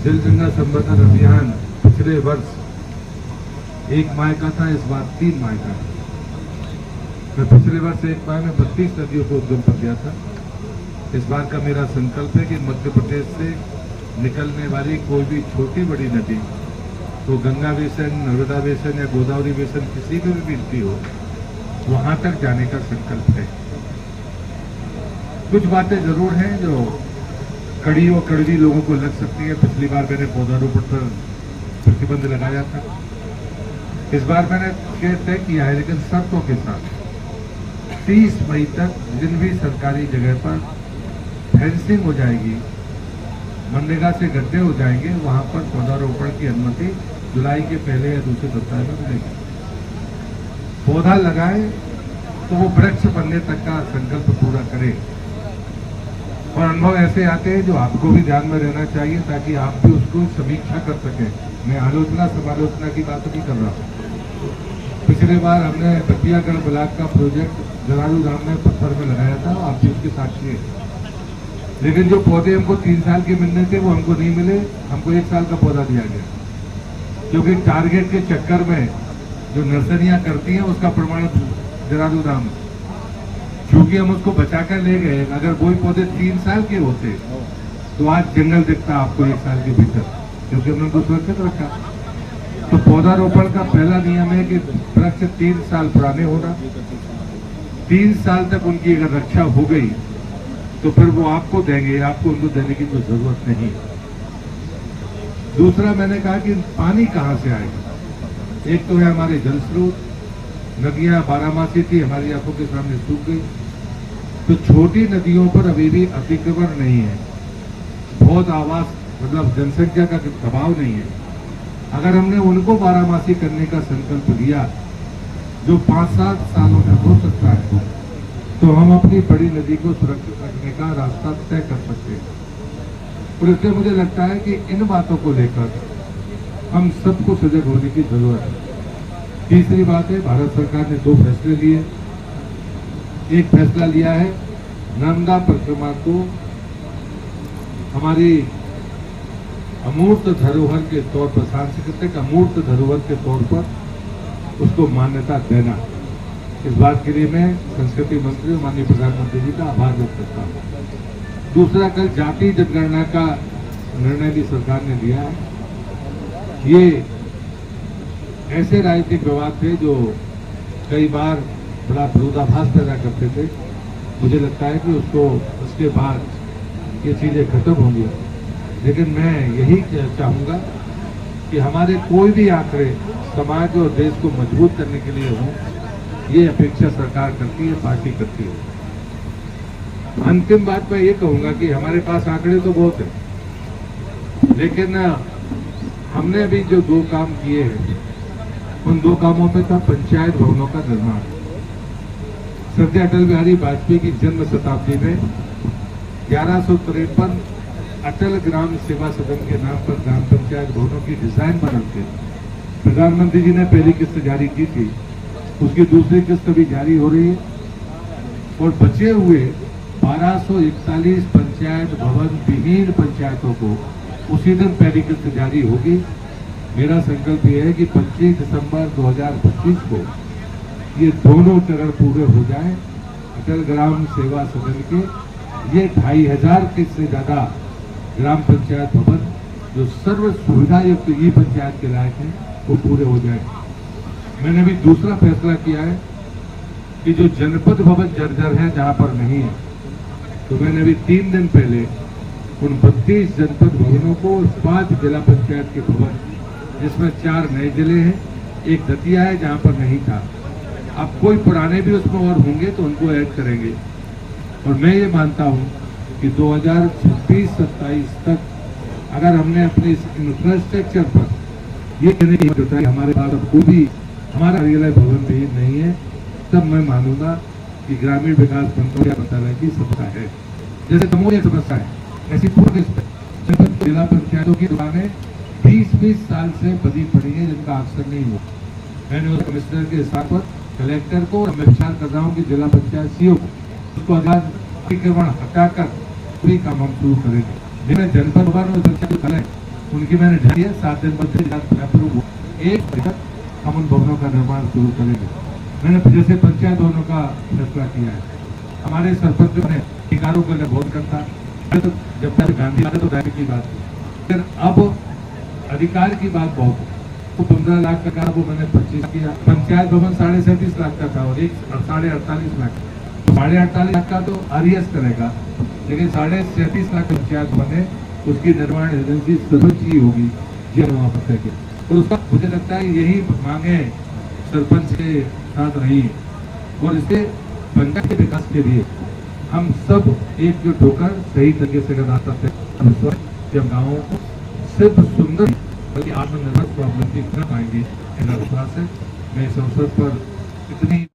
जल गंगा संवर्धन अभियान पिछले वर्ष 1 माह का था, इस बार 3 माह का है। मैं पिछले वर्ष 1 माह में 32 नदियों को उद्गम कर दिया था। इस बार का मेरा संकल्प है कि मध्य प्रदेश से निकलने वाली कोई भी छोटी बड़ी नदी, तो गंगा बेसिन, नर्मदा बेसिन या गोदावरी बेसिन किसी में भी मिलती हो, वहां तक जाने का संकल्प है। कुछ बातें जरूर हैं जो कड़ी और कड़वी लोगों को लग सकती है। पिछली बार मैंने पौधारोपण पर प्रतिबंध लगाया था, इस बार मैंने तय किया है, लेकिन शर्तों के साथ 30 मई तक जिन भी सरकारी जगह पर फेंसिंग हो जाएगी, मनरेगा से गड्ढे हो जाएंगे, वहां पर पौधारोपण की अनुमति जुलाई के पहले या दूसरे सप्ताह में मिलेगी। पौधा लगाए तो वो वृक्ष बनने तक का संकल्प पूरा करे। और अनुभव ऐसे आते हैं जो आपको भी ध्यान में रहना चाहिए, ताकि आप भी उसको समीक्षा कर सकें। मैं आलोचना समालोचना की बात नहीं कर रहा हूँ। पिछले बार हमने बतियागढ़ ब्लॉक का प्रोजेक्ट जलालू धाम में पत्थर में लगाया था, आप भी उसके साक्षी हैं। लेकिन जो पौधे हमको 3 साल के मिलने थे वो हमको नहीं मिले, हमको 1 साल का पौधा दिया गया, क्योंकि टारगेट के चक्कर में जो नर्सरियां करती हैं उसका प्रमाण जलालू धाम, क्योंकि हम उसको बचाकर ले गए। अगर वही पौधे 3 साल के होते तो आज जंगल दिखता आपको 1 साल के भीतर, क्योंकि हमने उनको सुरक्षित रखा। तो पौधारोपण का पहला नियम है कि वृक्ष 3 साल पुराने होना, 3 साल तक उनकी अगर रक्षा हो गई तो फिर वो आपको देंगे, आपको उनको देने की कोई जरूरत नहीं। दूसरा मैंने कहा कि पानी कहां से आएगा। एक तो है हमारे जल स्रोत, नदियां बारहमासी थी, हमारी आंखों के सामने सूख गई। तो छोटी नदियों पर अभी भी अतिक्रमण नहीं है, बहुत आवास मतलब जनसंख्या का दबाव नहीं है। अगर हमने उनको बारहमासी करने का संकल्प लिया, जो 5-7 सालों में हो सकता है, तो हम अपनी बड़ी नदी को सुरक्षित रखने का रास्ता तय कर सकते हैं। और इसलिए मुझे लगता है कि इन बातों को लेकर हम सबको सजग होने की जरूरत है। तीसरी बात है, भारत सरकार ने 2 फैसले लिए। एक फैसला लिया है नर्मदा परिक्रमा को हमारी अमूर्त धरोहर के तौर पर, सांस्कृतिक अमूर्त धरोहर के तौर पर उसको मान्यता देना। इस बात के लिए मैं संस्कृति मंत्री और माननीय प्रधानमंत्री जी का आभार व्यक्त करता हूँ। दूसरा, कल जाति जनगणना का निर्णय भी सरकार ने लिया है। ये ऐसे राजनीतिक विवाद थे जो कई बार बड़ा विरोधाभास पैदा करते थे। मुझे लगता है कि उसके बाद ये चीजें खत्म होंगी। लेकिन मैं यही चाहूंगा कि हमारे कोई भी आंकड़े समाज और देश को मजबूत करने के लिए हों, ये अपेक्षा सरकार करती है, पार्टी करती है। अंतिम बात मैं ये कहूंगा कि हमारे पास आंकड़े तो बहुत है, लेकिन हमने अभी जो 2 काम किए हैं, उन 2 कामों में था पंचायत भवनों का निर्माण। श्रद्धेय अटल बिहारी वाजपेयी की जन्म शताब्दी में 1153 अटल ग्राम सेवा सदन के नाम पर ग्राम पंचायत भवनों की डिजाइन बदल के प्रधानमंत्री जी ने पहली किस्त जारी की थी, उसकी दूसरी किस्त भी जारी हो रही है। और बचे हुए 1241 पंचायत भवन विहीन पंचायतों को उसी दिन पहली किस्त जारी होगी। मेरा संकल्प यह है कि 25 दिसंबर 2025 को ये दोनों चरण पूरे हो जाए। अटल ग्राम सेवा सदन के ये 2500 से ज्यादा ग्राम पंचायत भवन जो सर्व सुविधा युक्त ई पंचायत के लायक है, वो पूरे हो जाए। मैंने भी दूसरा फैसला किया है कि जो जनपद भवन जर्जर है, जहां पर नहीं है, तो मैंने भी 3 दिन पहले उन 32 जनपद भवनों को 5 जिला पंचायत के भवन, जिसमें 4 नए जिले हैं, एक दतिया है जहां पर नहीं था, अब कोई पुराने भी उसमें और होंगे तो उनको ऐड करेंगे। और मैं ये मानता हूं कि 2026-27 तक अगर हमने अपने इस इंफ्रास्ट्रक्चर पर ये कहने की हिम्मत जुटाई, हमारे पास अब कोई भी हमारा कार्यालय भवन भी नहीं है, तब मैं मानूंगा कि ग्रामीण विकास मंत्रालय की सफलता है। जैसे तमोर एक समस्या है, ऐसी पूरी जिला पंचायतों की दुकानें 20-20 साल से बदी पड़ी है, जिनका अक्सर नहीं हुआ। मैंने उस कमिश्नर के स्थान पर कलेक्टर को मैं विचार कर रहा हूँ कि जिला पंचायत सीओ को उसको अतिक्रमण हटाकर पूरी काम हम शुरू करेंगे। जिन्हें जनपद भवन और पंचायत उनकी मैंने ढाई है, 7 दिन बाद अप्रूव हुआ। एक तक हम उन भवनों का निर्माण शुरू करेंगे। मैंने जैसे पंचायत भवनों का फैसला किया है, हमारे सरपंच ने अधिकारों के लिए बहुत करता है। तो जब तक गांधी आते तो दायरे की बात थी, फिर अब अधिकार की बात बहुत है। तो 15 लाख का वो मैंने 25 किया। पंचायत भवन 37.5 लाख का था और एक 48.5 लाख। 48.5 लाख का तो आरएस करेगा, लेकिन 37.5 लाख पंचायत भवन है, उसकी निर्माण एजेंसी सरपंच की होगी वहाँ पर करके। और उसका मुझे लगता है यही मांगे सरपंच के साथ रही है। और इससे पंचायत के विकास के लिए हम सब एकजुट होकर सही तरीके से अगर रास्ता तय जब गाँवों को सिर्फ सुंदर बल्कि आत्मनिर्भर स्वावलंबी कर पाएंगे। मैं इस अवसर पर इतनी